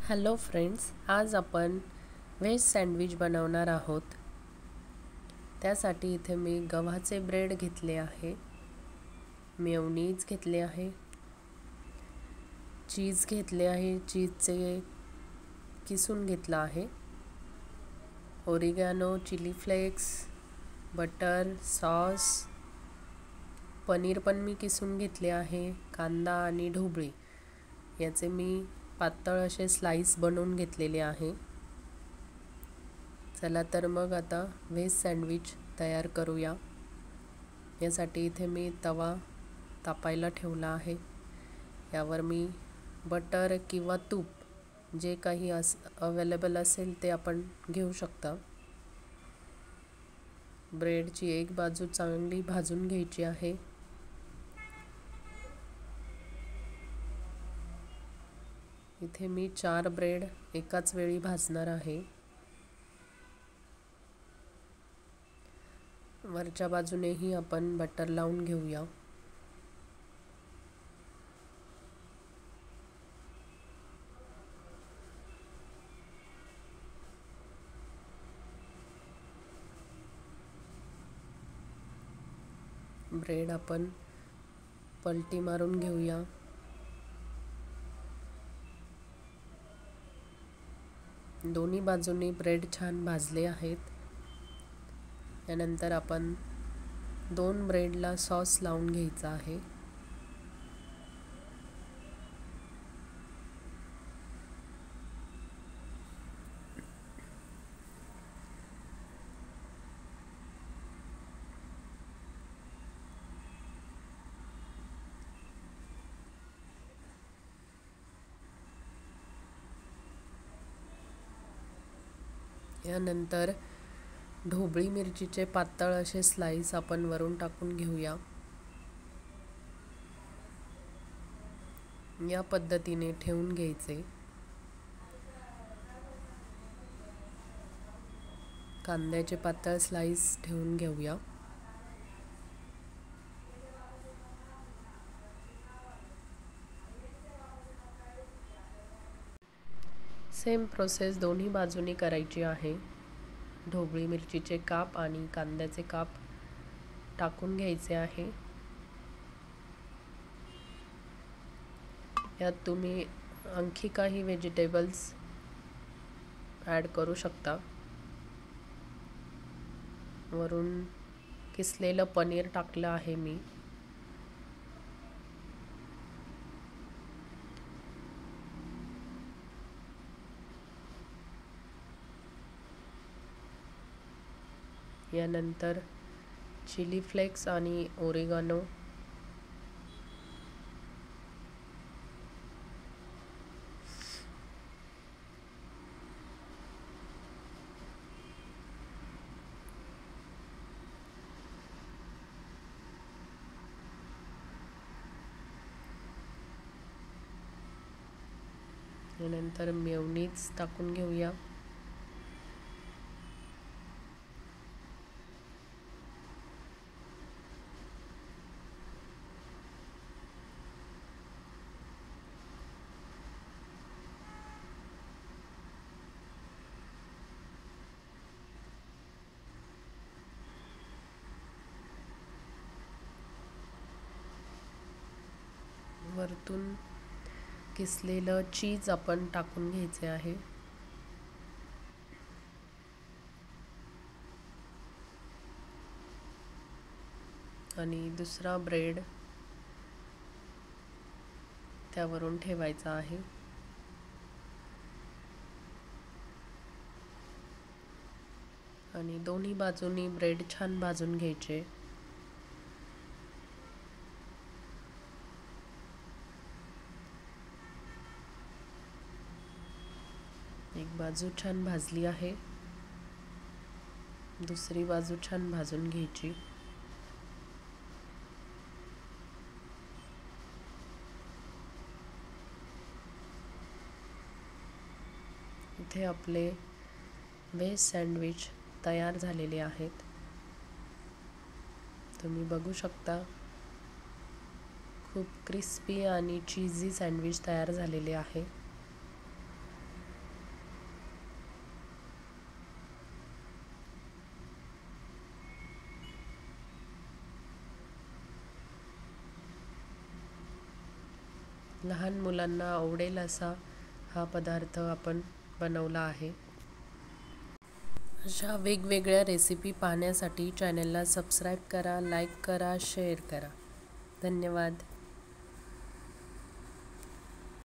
Hello friends, आज आपण veg sandwich बनवणार आहोत। त्यासाठी इथे मी गव्हाचे ब्रेड घेतले आहे, मेयोनीज घेतले आहे, चीज घेतले आहे, चीजचे किसून घेतला आहे, oregano, chili flakes, butter, sauce, paneer पण मी किसून घेतले आहे, कांदा आणि ढोबळी याचे मी पातळ असे स्लाइस बनवून घेतलेले आहे। चला तर मग आता व्हेज सँडविच तयार करूया। यासाठी इथे मी तवा तापायला ठेवला आहे। यावर मी बटर किंवा तूप जे काही अवेलेबल असेल ते आपण घेऊ शकता। ब्रेडची एक बाजू चांगली भाजून घ्यायची आहे। इथे मी 4 ब्रेड एकाच वेळी भाजणार आहे। वरच्या बाजूनेही आपण बटर लावून घेऊया। ब्रेड आपण पलटी मारून घेऊया। दोन्ही बाजूनी ब्रेड छान भाजले आहेत। यानंतर आपण 2 ब्रेडला सॉस लावून घ्यायचा आहे। यानंतर ढोबळी मिरचीचे पातळ असे स्लाइस आपण वरून टाकून घेऊया। या पद्धतीने ठेवून घ्यायचे। कांद्याचे पातळ स्लाइस ठेवून घेऊया। सेम प्रोसेस दोन्ही बाजूनी करायची आहे। ढोबळी मिरचीचे काप आणि कांद्याचे काप टाकून घ्यायचे आहे। यात तुम्ही आणखी काही व्हेजिटेबल्स ॲड करू शकता। वरून किसलेलं पनीर टाकलं आहे मी। यानंतर चिली फ्लेक्स आणि ओरिगॅनो, यानंतर मेयोनीज टाकून घेऊया। वरतून किसलेलं चीज आपण टाकून घ्यायचे आहे। आणि दुसरा ब्रेड त्यावरून ठेवायचा आहे। आणि दोन्ही बाजूनी ब्रेड छान भाजून घ्यायचे। एक बाजू छान भाजली आहे, दुसरी बाजू छान भाजून घ्यायची। इथे आपले व्हेज सँडविच तयार झालेले आहेत। तुम्ही बघू शकता खूप क्रिस्पी आणि चीजी सँडविच तयार झालेले आहे। लहान मुलांना आवडेल असा हा पदार्थ आपण बनवला आहे। अशा वेगवेगळ्या रेसिपी पाहण्यासाठी चॅनलला सबस्क्राईब करा, लाईक करा, शेअर करा। धन्यवाद।